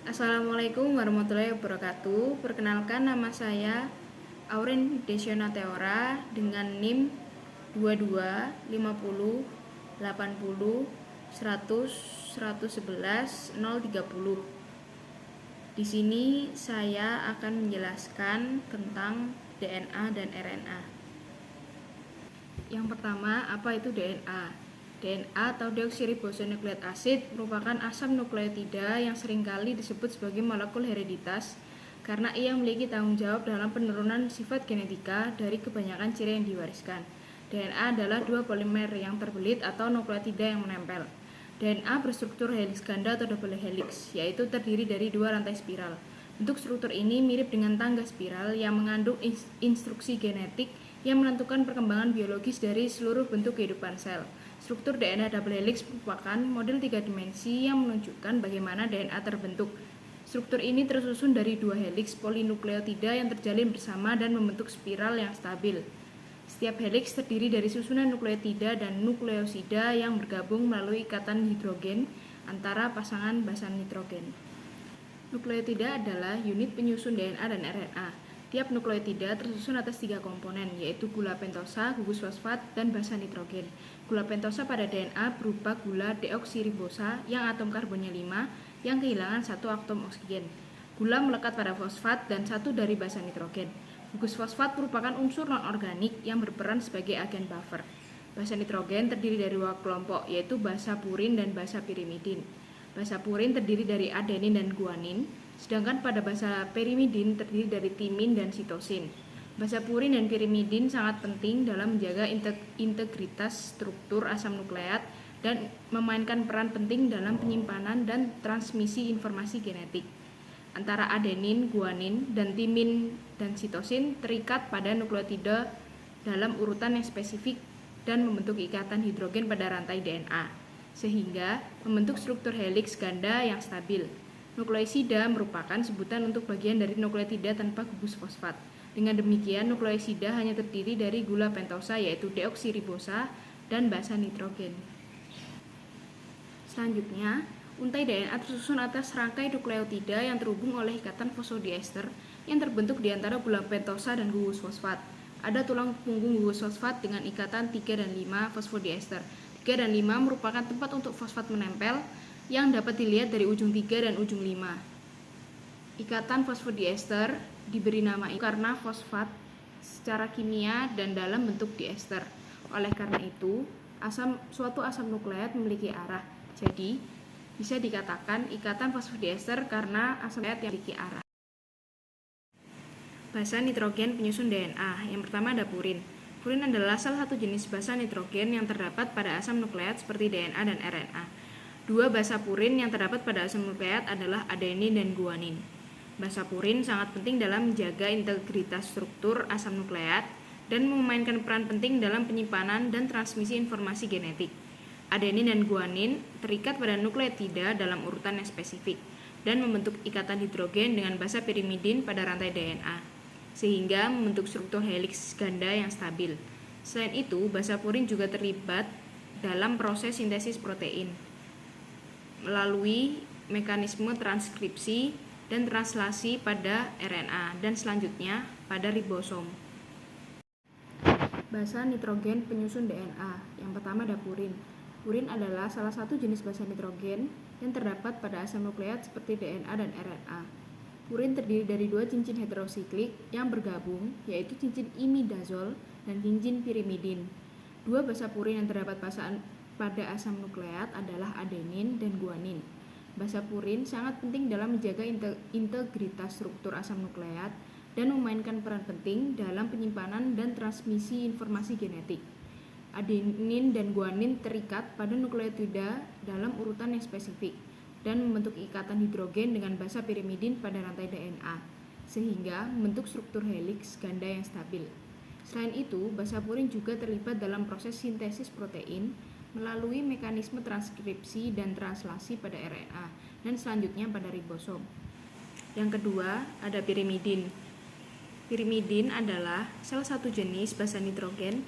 Assalamualaikum warahmatullahi wabarakatuh. Perkenalkan, nama saya Auren Desyana Teora dengan NIM 22 50 80 100 111 030. Di sini saya akan menjelaskan tentang DNA dan RNA. Yang pertama, apa itu DNA? DNA atau deoksiribosonukleat asid merupakan asam nukleotida yang seringkali disebut sebagai molekul hereditas karena ia memiliki tanggung jawab dalam penurunan sifat genetika dari kebanyakan ciri yang diwariskan. DNA adalah dua polimer yang terbelit atau nukleotida yang menempel. DNA berstruktur heliks ganda atau double helix, yaitu terdiri dari dua rantai spiral. Bentuk struktur ini mirip dengan tangga spiral yang mengandung instruksi genetik yang menentukan perkembangan biologis dari seluruh bentuk kehidupan sel. Struktur DNA double helix merupakan model 3 dimensi yang menunjukkan bagaimana DNA terbentuk. Struktur ini tersusun dari dua heliks polinukleotida yang terjalin bersama dan membentuk spiral yang stabil. Setiap heliks terdiri dari susunan nukleotida dan nukleosida yang bergabung melalui ikatan hidrogen antara pasangan basa nitrogen. Nukleotida adalah unit penyusun DNA dan RNA. Tiap nukleotida tersusun atas 3 komponen, yaitu gula pentosa, gugus fosfat, dan basa nitrogen. Gula pentosa pada DNA berupa gula deoksiribosa yang atom karbonnya 5 yang kehilangan satu atom oksigen. Gula melekat pada fosfat dan satu dari basa nitrogen. Gugus fosfat merupakan unsur non-organik yang berperan sebagai agen buffer. Basa nitrogen terdiri dari dua kelompok, yaitu basa purin dan basa pirimidin. Basa purin terdiri dari adenin dan guanin, sedangkan pada basa pirimidin terdiri dari timin dan sitosin. Basa purin dan pirimidin sangat penting dalam menjaga integritas struktur asam nukleat dan memainkan peran penting dalam penyimpanan dan transmisi informasi genetik. Antara adenin, guanin, dan timin dan sitosin terikat pada nukleotida dalam urutan yang spesifik dan membentuk ikatan hidrogen pada rantai DNA, sehingga membentuk struktur heliks ganda yang stabil. Nukleosida merupakan sebutan untuk bagian dari nukleotida tanpa gugus fosfat. Dengan demikian, nukleosida hanya terdiri dari gula pentosa yaitu deoksiribosa dan basa nitrogen. Selanjutnya, untai DNA tersusun atas rangkai nukleotida yang terhubung oleh ikatan fosfodiester yang terbentuk di antara gula pentosa dan gugus fosfat. Ada tulang punggung gugus fosfat dengan ikatan 3 dan 5 fosfodiester. 3 dan 5 merupakan tempat untuk fosfat menempel yang dapat dilihat dari ujung 3 dan ujung 5. Ikatan fosfodiester diberi nama itu karena fosfat secara kimia dan dalam bentuk diester. Oleh karena itu, suatu asam nukleat memiliki arah. Jadi, bisa dikatakan ikatan fosfodiester karena asam nukleat yang memiliki arah. Basa nitrogen penyusun DNA. Yang pertama ada purin. Purin adalah salah satu jenis basa nitrogen yang terdapat pada asam nukleat seperti DNA dan RNA. Dua basa purin yang terdapat pada asam nukleat adalah adenin dan guanin. Basa purin sangat penting dalam menjaga integritas struktur asam nukleat dan memainkan peran penting dalam penyimpanan dan transmisi informasi genetik. Adenin dan guanin terikat pada nukleotida dalam urutan yang spesifik dan membentuk ikatan hidrogen dengan basa pirimidin pada rantai DNA, sehingga membentuk struktur heliks ganda yang stabil. Selain itu, basa purin juga terlibat dalam proses sintesis protein melalui mekanisme transkripsi dan translasi pada RNA dan selanjutnya pada ribosom. Basa nitrogen penyusun DNA. Yang pertama ada purin. Purin adalah salah satu jenis basa nitrogen yang terdapat pada asam nukleat seperti DNA dan RNA. Purin terdiri dari dua cincin heterosiklik yang bergabung, yaitu cincin imidazol dan cincin pirimidin. Dua basa purin yang terdapat pada asam nukleat adalah adenin dan guanin. Basa purin sangat penting dalam menjaga integritas struktur asam nukleat dan memainkan peran penting dalam penyimpanan dan transmisi informasi genetik. Adenin dan guanin terikat pada nukleotida dalam urutan yang spesifik dan membentuk ikatan hidrogen dengan basa pirimidin pada rantai DNA, sehingga membentuk struktur heliks ganda yang stabil. Selain itu, basa purin juga terlibat dalam proses sintesis protein melalui mekanisme transkripsi dan translasi pada RNA dan selanjutnya pada ribosom. Yang kedua, ada pirimidin. Pirimidin adalah salah satu jenis basa nitrogen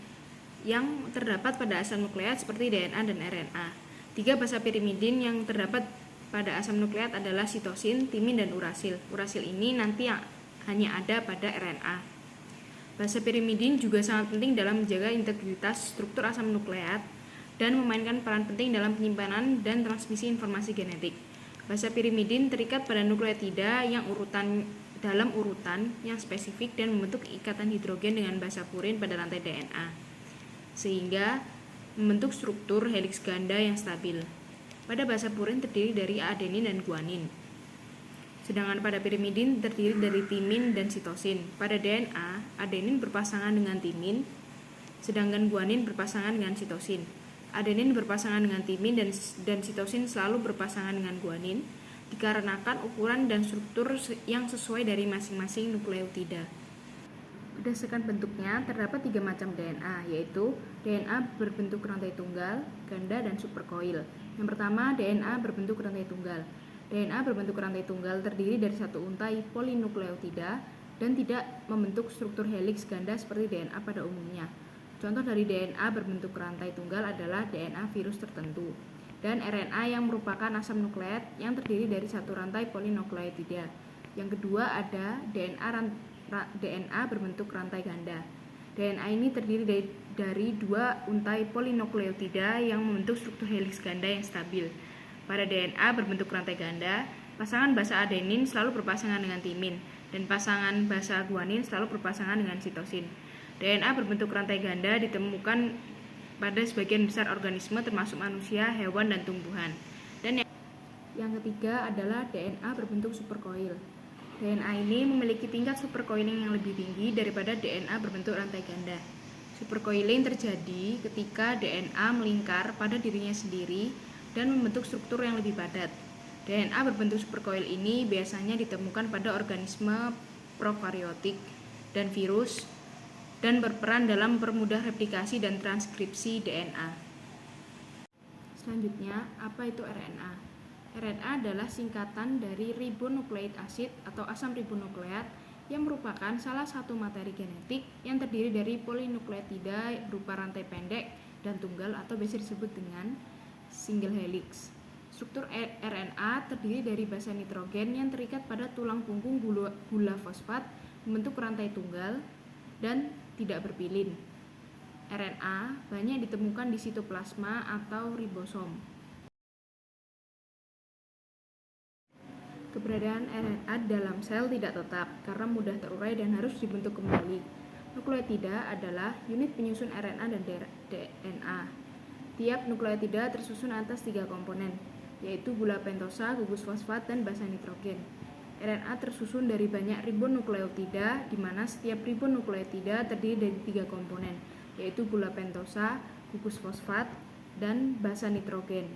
yang terdapat pada asam nukleat seperti DNA dan RNA. 3 basa pirimidin yang terdapat pada asam nukleat adalah sitosin, timin, dan urasil. Urasil ini nanti hanya ada pada RNA. Basa pirimidin juga sangat penting dalam menjaga integritas struktur asam nukleat dan memainkan peran penting dalam penyimpanan dan transmisi informasi genetik. Basa pirimidin terikat pada nukleotida yang dalam urutan yang spesifik dan membentuk ikatan hidrogen dengan basa purin pada rantai DNA, sehingga membentuk struktur heliks ganda yang stabil. Pada basa purin terdiri dari adenin dan guanin, sedangkan pada pirimidin terdiri dari timin dan sitosin. Pada DNA, adenin berpasangan dengan timin, sedangkan guanin berpasangan dengan sitosin. Adenin berpasangan dengan timin dan sitosin selalu berpasangan dengan guanin dikarenakan ukuran dan struktur yang sesuai dari masing-masing nukleotida. Berdasarkan bentuknya, terdapat 3 macam DNA, yaitu DNA berbentuk rantai tunggal, ganda, dan superkoil. Yang pertama, DNA berbentuk rantai tunggal. DNA berbentuk rantai tunggal terdiri dari satu untai polinukleotida dan tidak membentuk struktur heliks ganda seperti DNA pada umumnya. Contoh dari DNA berbentuk rantai tunggal adalah DNA virus tertentu dan RNA yang merupakan asam nukleat yang terdiri dari satu rantai polinukleotida. Yang kedua ada DNA berbentuk rantai ganda. DNA ini terdiri dari 2 untai polinukleotida yang membentuk struktur heliks ganda yang stabil. Pada DNA berbentuk rantai ganda, pasangan basa adenin selalu berpasangan dengan timin dan pasangan basa guanin selalu berpasangan dengan sitosin. DNA berbentuk rantai ganda ditemukan pada sebagian besar organisme termasuk manusia, hewan, dan tumbuhan. Dan yang ketiga adalah DNA berbentuk superkoil. DNA ini memiliki tingkat supercoiling yang lebih tinggi daripada DNA berbentuk rantai ganda. Supercoiling terjadi ketika DNA melingkar pada dirinya sendiri dan membentuk struktur yang lebih padat. DNA berbentuk supercoil ini biasanya ditemukan pada organisme prokaryotik dan virus dan berperan dalam mempermudah replikasi dan transkripsi DNA. Selanjutnya, apa itu RNA? RNA adalah singkatan dari ribonukleik asid atau asam ribonukleat yang merupakan salah satu materi genetik yang terdiri dari polinukleotida berupa rantai pendek dan tunggal atau biasa disebut dengan single helix. Struktur RNA terdiri dari basa nitrogen yang terikat pada tulang punggung gula fosfat membentuk rantai tunggal dan tidak berpilin. RNA banyak ditemukan di sitoplasma atau ribosom. Keberadaan RNA dalam sel tidak tetap karena mudah terurai dan harus dibentuk kembali. Nukleotida adalah unit penyusun RNA dan DNA. Tiap nukleotida tersusun atas 3 komponen, yaitu gula pentosa, gugus fosfat, dan basa nitrogen. RNA tersusun dari banyak ribonukleotida, di mana setiap ribonukleotida terdiri dari 3 komponen, yaitu gula pentosa, gugus fosfat, dan basa nitrogen.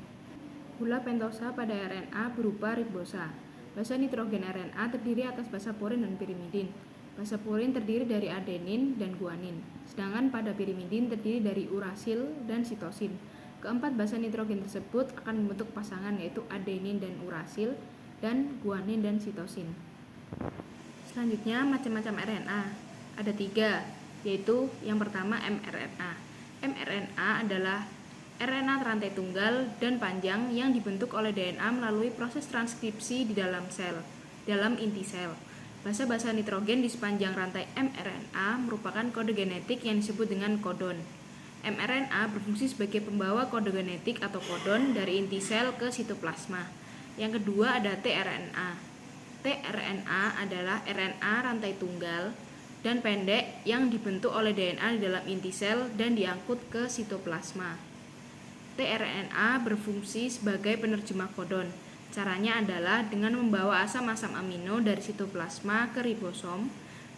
Gula pentosa pada RNA berupa ribosa. Basa nitrogen RNA terdiri atas basa purin dan pirimidin. Basa purin terdiri dari adenin dan guanin, sedangkan pada pirimidin terdiri dari urasil dan sitosin. Keempat basa nitrogen tersebut akan membentuk pasangan, yaitu adenin dan urasil, dan guanin dan sitosin. Selanjutnya, macam-macam RNA. Ada 3, yaitu yang pertama mRNA. mRNA adalah RNA rantai tunggal dan panjang yang dibentuk oleh DNA melalui proses transkripsi di dalam sel, dalam inti sel. Basa-basa nitrogen di sepanjang rantai mRNA merupakan kode genetik yang disebut dengan kodon. mRNA berfungsi sebagai pembawa kode genetik atau kodon dari inti sel ke sitoplasma. Yang kedua ada tRNA. tRNA adalah RNA rantai tunggal dan pendek yang dibentuk oleh DNA di dalam inti sel dan diangkut ke sitoplasma. tRNA berfungsi sebagai penerjemah kodon. Caranya adalah dengan membawa asam-asam amino dari sitoplasma ke ribosom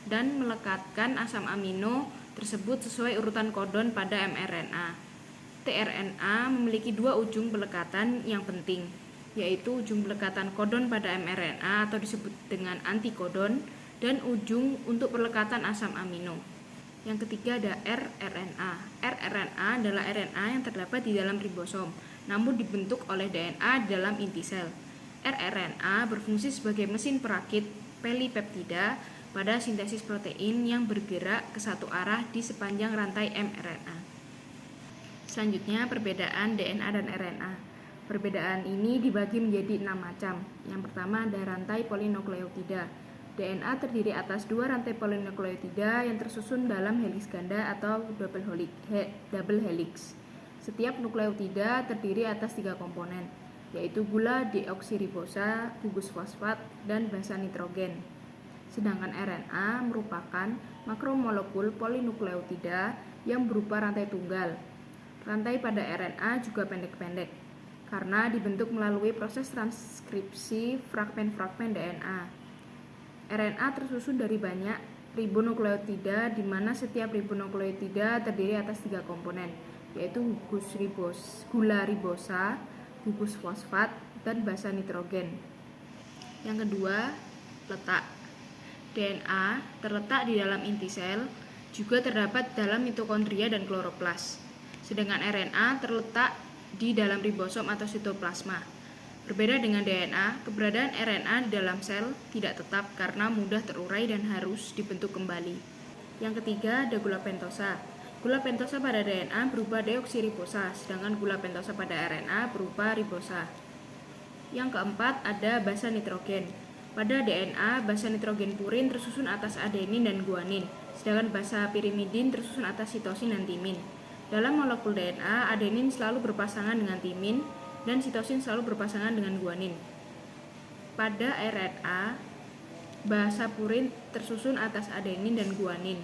dan melekatkan asam amino tersebut sesuai urutan kodon pada mRNA. tRNA memiliki 2 ujung pelekatan yang penting, yaitu ujung pelekatan kodon pada mRNA atau disebut dengan antikodon dan ujung untuk pelekatan asam amino. Yang ketiga ada rRNA. rRNA adalah RNA yang terdapat di dalam ribosom, namun dibentuk oleh DNA di dalam inti sel. rRNA berfungsi sebagai mesin perakit pelipeptida pada sintesis protein yang bergerak ke satu arah di sepanjang rantai mRNA. Selanjutnya, perbedaan DNA dan RNA. Perbedaan ini dibagi menjadi 6 macam. Yang pertama ada rantai polinukleotida. DNA terdiri atas 2 rantai polinukleotida yang tersusun dalam heliks ganda atau double helix. Setiap nukleotida terdiri atas 3 komponen, yaitu gula deoksiribosa, gugus fosfat, dan basa nitrogen. Sedangkan RNA merupakan makromolekul polinukleotida yang berupa rantai tunggal. Rantai pada RNA juga pendek-pendek karena dibentuk melalui proses transkripsi fragmen-fragmen DNA. RNA tersusun dari banyak ribonukleotida di mana setiap ribonukleotida terdiri atas 3 komponen, yaitu gula ribosa, gugus fosfat, dan basa nitrogen. Yang kedua, letak. DNA terletak di dalam inti sel, juga terdapat dalam mitokondria dan kloroplas. Sedangkan RNA terletak di dalam ribosom atau sitoplasma. Berbeda dengan DNA, keberadaan RNA di dalam sel tidak tetap karena mudah terurai dan harus dibentuk kembali. Yang ketiga, ada gula pentosa. Gula pentosa pada DNA berupa deoksiribosa, sedangkan gula pentosa pada RNA berupa ribosa. Yang keempat, ada basa nitrogen. Pada DNA, basa nitrogen purin tersusun atas adenin dan guanin, sedangkan basa pirimidin tersusun atas sitosin dan timin. Dalam molekul DNA, adenin selalu berpasangan dengan timin dan sitosin selalu berpasangan dengan guanin. Pada RNA, basa purin tersusun atas adenin dan guanin,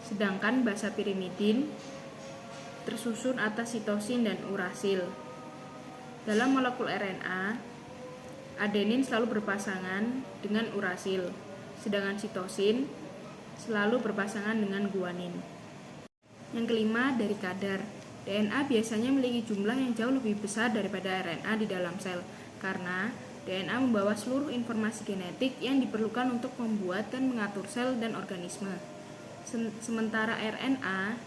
sedangkan basa pirimidin tersusun atas sitosin dan urasil. Dalam molekul RNA, adenin selalu berpasangan dengan urasil, sedangkan sitosin selalu berpasangan dengan guanin. Yang kelima, dari kadar. DNA biasanya memiliki jumlah yang jauh lebih besar daripada RNA di dalam sel, karena DNA membawa seluruh informasi genetik yang diperlukan untuk membuat dan mengatur sel dan organisme. Sementara RNA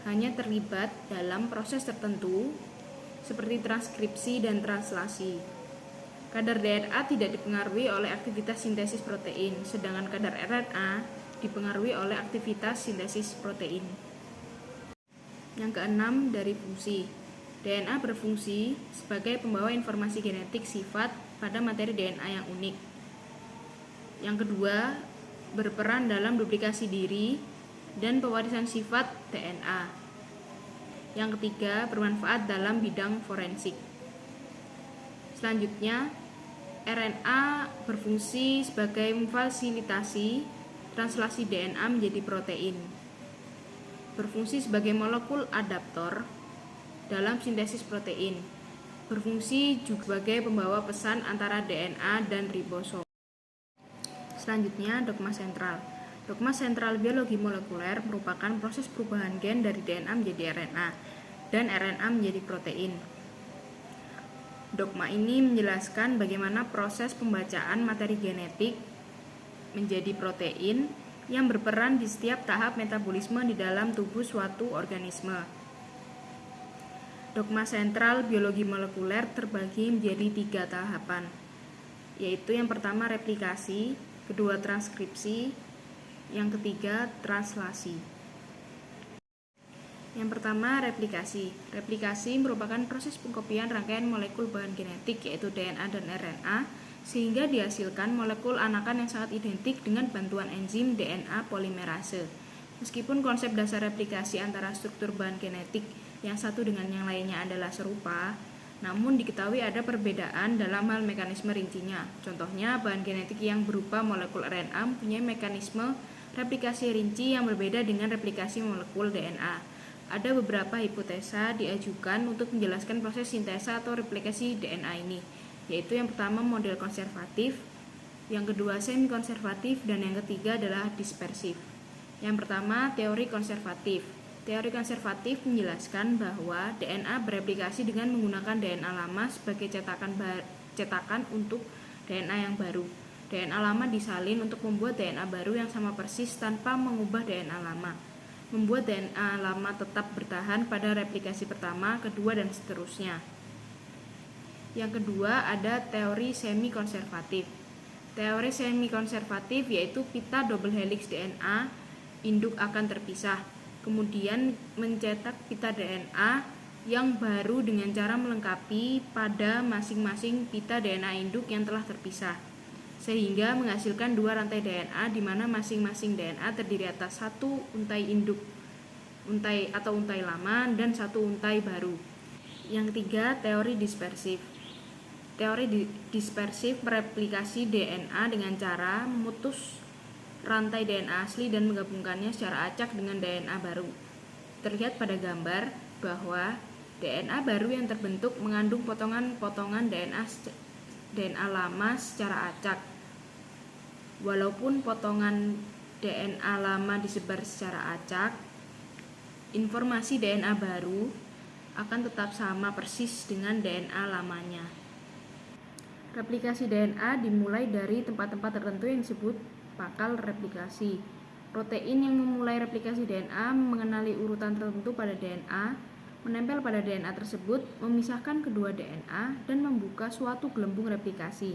hanya terlibat dalam proses tertentu, seperti transkripsi dan translasi. Kadar DNA tidak dipengaruhi oleh aktivitas sintesis protein, sedangkan kadar RNA dipengaruhi oleh aktivitas sintesis protein. Yang keenam, dari fungsi. DNA berfungsi sebagai pembawa informasi genetik sifat pada materi DNA yang unik. Yang kedua, berperan dalam duplikasi diri dan pewarisan sifat DNA. Yang ketiga, bermanfaat dalam bidang forensik. Selanjutnya, RNA berfungsi sebagai memfasilitasi translasi DNA menjadi protein. Berfungsi sebagai molekul adaptor dalam sintesis protein. Berfungsi juga sebagai pembawa pesan antara DNA dan ribosom. Selanjutnya, dogma sentral. Dogma sentral biologi molekuler merupakan proses perubahan gen dari DNA menjadi RNA dan RNA menjadi protein. Dogma ini menjelaskan bagaimana proses pembacaan materi genetik menjadi protein yang berperan di setiap tahap metabolisme di dalam tubuh suatu organisme. Dogma sentral biologi molekuler terbagi menjadi 3 tahapan, yaitu yang pertama replikasi, kedua transkripsi, yang ketiga translasi. Yang pertama, replikasi. Replikasi merupakan proses pengkopian rangkaian molekul bahan genetik yaitu DNA dan RNA sehingga dihasilkan molekul anakan yang sangat identik dengan bantuan enzim DNA polimerase. Meskipun konsep dasar replikasi antara struktur bahan genetik yang satu dengan yang lainnya adalah serupa, namun diketahui ada perbedaan dalam hal mekanisme rincinya. Contohnya, bahan genetik yang berupa molekul RNA mempunyai mekanisme replikasi rinci yang berbeda dengan replikasi molekul DNA. Ada beberapa hipotesa diajukan untuk menjelaskan proses sintesa atau replikasi DNA ini, yaitu yang pertama model konservatif, yang kedua semi konservatif, dan yang ketiga adalah dispersif. Yang pertama, teori konservatif. Teori konservatif menjelaskan bahwa DNA bereplikasi dengan menggunakan DNA lama sebagai cetakan untuk DNA yang baru. DNA lama disalin untuk membuat DNA baru yang sama persis tanpa mengubah DNA lama. Membuat DNA lama tetap bertahan pada replikasi pertama, kedua, dan seterusnya. Yang kedua, ada teori semi konservatif. Teori semi konservatif yaitu pita double helix DNA induk akan terpisah, kemudian mencetak pita DNA yang baru dengan cara melengkapi pada masing-masing pita DNA induk yang telah terpisah, sehingga menghasilkan dua rantai DNA di mana masing-masing DNA terdiri atas satu untai induk untai lama dan satu untai baru. Yang ketiga, teori dispersif. Teori dispersif mereplikasi DNA dengan cara memutus rantai DNA asli dan menggabungkannya secara acak dengan DNA baru. Terlihat pada gambar bahwa DNA baru yang terbentuk mengandung potongan-potongan DNA lama secara acak. Walaupun potongan DNA lama disebar secara acak, informasi DNA baru akan tetap sama persis dengan DNA lamanya. Replikasi DNA dimulai dari tempat-tempat tertentu yang disebut pakal replikasi. Protein yang memulai replikasi DNA mengenali urutan tertentu pada DNA, menempel pada DNA tersebut, memisahkan kedua DNA, dan membuka suatu gelembung replikasi.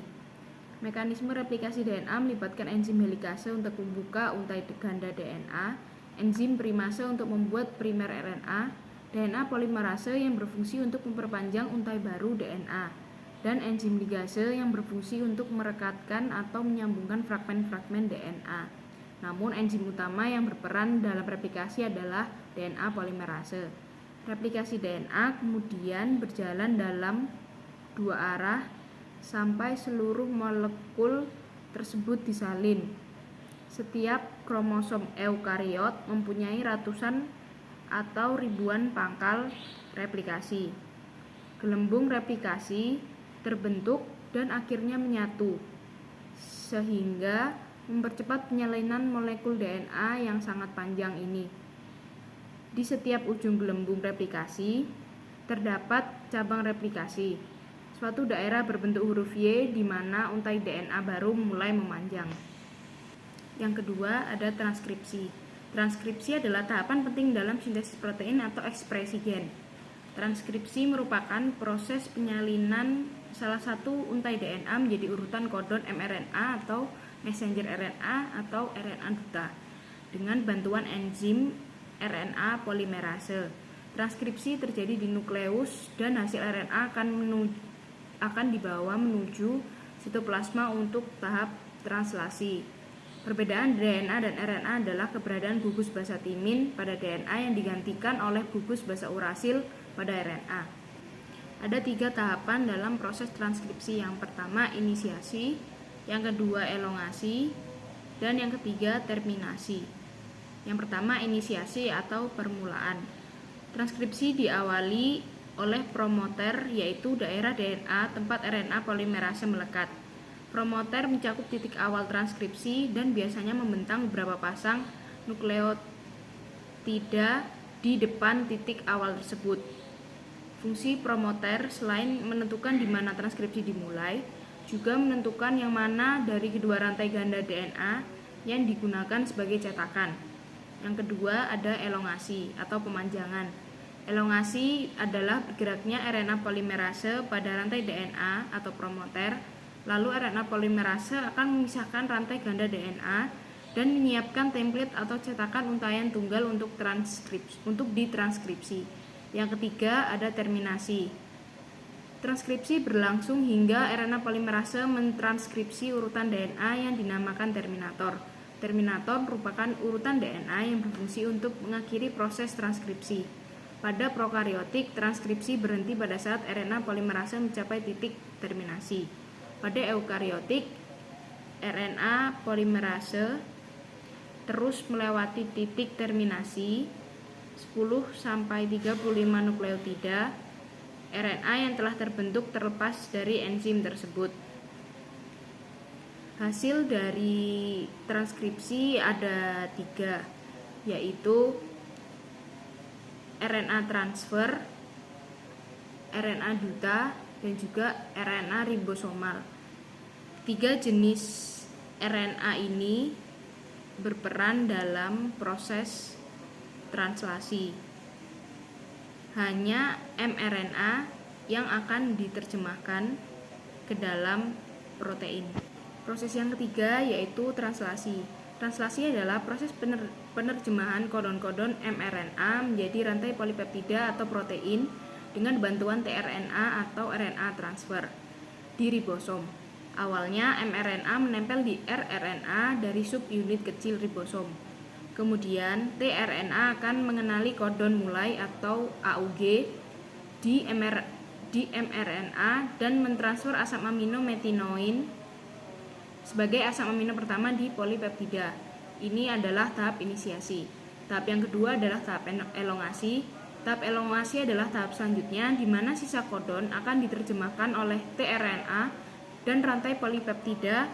Mekanisme replikasi DNA melibatkan enzim helikase untuk membuka untai ganda DNA, enzim primase untuk membuat primer RNA, DNA polimerase yang berfungsi untuk memperpanjang untai baru DNA, dan enzim ligase yang berfungsi untuk merekatkan atau menyambungkan fragmen-fragmen DNA. Namun enzim utama yang berperan dalam replikasi adalah DNA polimerase. Replikasi DNA kemudian berjalan dalam dua arah sampai seluruh molekul tersebut disalin. Setiap kromosom eukariot mempunyai ratusan atau ribuan pangkal replikasi. Gelembung replikasi terbentuk dan akhirnya menyatu, sehingga mempercepat penyalinan molekul DNA yang sangat panjang ini. Di setiap ujung gelembung replikasi terdapat cabang replikasi, suatu daerah berbentuk huruf Y di mana untai DNA baru mulai memanjang. Yang kedua ada transkripsi. Transkripsi adalah tahapan penting dalam sintesis protein atau ekspresi gen. Transkripsi merupakan proses penyalinan salah satu untai DNA menjadi urutan kodon mRNA atau messenger RNA atau RNA duta dengan bantuan enzim RNA polimerase. Transkripsi terjadi di nukleus dan hasil RNA akan dibawa menuju sitoplasma untuk tahap translasi. Perbedaan DNA dan RNA adalah keberadaan gugus basa timin pada DNA yang digantikan oleh gugus basa urasil pada RNA. Ada 3 tahapan dalam proses transkripsi. Yang pertama inisiasi, yang kedua elongasi, dan yang ketiga terminasi. Yang pertama inisiasi atau permulaan. Transkripsi diawali oleh promoter, yaitu daerah DNA tempat RNA polimerase melekat. Promoter mencakup titik awal transkripsi dan biasanya membentang beberapa pasang nukleotida di depan titik awal tersebut. Fungsi promoter selain menentukan di mana transkripsi dimulai, juga menentukan yang mana dari kedua rantai ganda DNA yang digunakan sebagai cetakan. Yang kedua ada elongasi atau pemanjangan. Elongasi adalah bergeraknya RNA polimerase pada rantai DNA atau promoter, lalu RNA polimerase akan memisahkan rantai ganda DNA dan menyiapkan template atau cetakan untaian tunggal untuk ditranskripsi. Yang ketiga ada terminasi. Transkripsi berlangsung hingga RNA polimerase mentranskripsi urutan DNA yang dinamakan terminator. Terminator merupakan urutan DNA yang berfungsi untuk mengakhiri proses transkripsi. Pada prokariotik, transkripsi berhenti pada saat RNA polimerase mencapai titik terminasi. Pada eukariotik, RNA polimerase terus melewati titik terminasi 10-35 nukleotida RNA yang telah terbentuk terlepas dari enzim tersebut. Hasil dari transkripsi ada 3, yaitu RNA transfer, RNA duta, dan juga RNA ribosomal. 3 jenis RNA ini berperan dalam proses translasi. Hanya mRNA yang akan diterjemahkan ke dalam protein. Proses yang ketiga yaitu translasi. Translasi adalah proses penerjemahan kodon-kodon mRNA menjadi rantai polipeptida atau protein dengan bantuan tRNA atau RNA transfer di ribosom. Awalnya mRNA menempel di rRNA dari subunit kecil ribosom. Kemudian tRNA akan mengenali kodon mulai atau AUG di mRNA dan mentransfer asam amino metinoin sebagai asam amino pertama di polipeptida. Ini adalah tahap inisiasi. Tahap yang kedua adalah tahap elongasi. Tahap elongasi adalah tahap selanjutnya di mana sisa kodon akan diterjemahkan oleh tRNA dan rantai polipeptida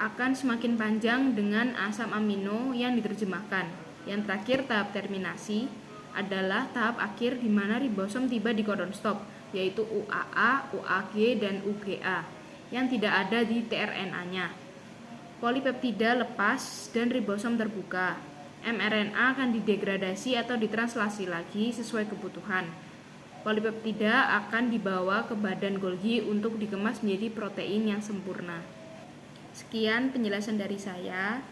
akan semakin panjang dengan asam amino yang diterjemahkan. Yang terakhir, tahap terminasi adalah tahap akhir di mana ribosom tiba di kodon stop, yaitu UAA, UAG, dan UGA yang tidak ada di tRNA-nya. Polipeptida lepas dan ribosom terbuka. mRNA akan didegradasi atau ditranslasi lagi sesuai kebutuhan. Polipeptida akan dibawa ke badan Golgi untuk dikemas menjadi protein yang sempurna. Sekian penjelasan dari saya.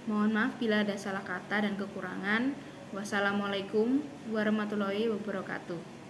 Mohon maaf bila ada salah kata dan kekurangan. Wassalamualaikum warahmatullahi wabarakatuh.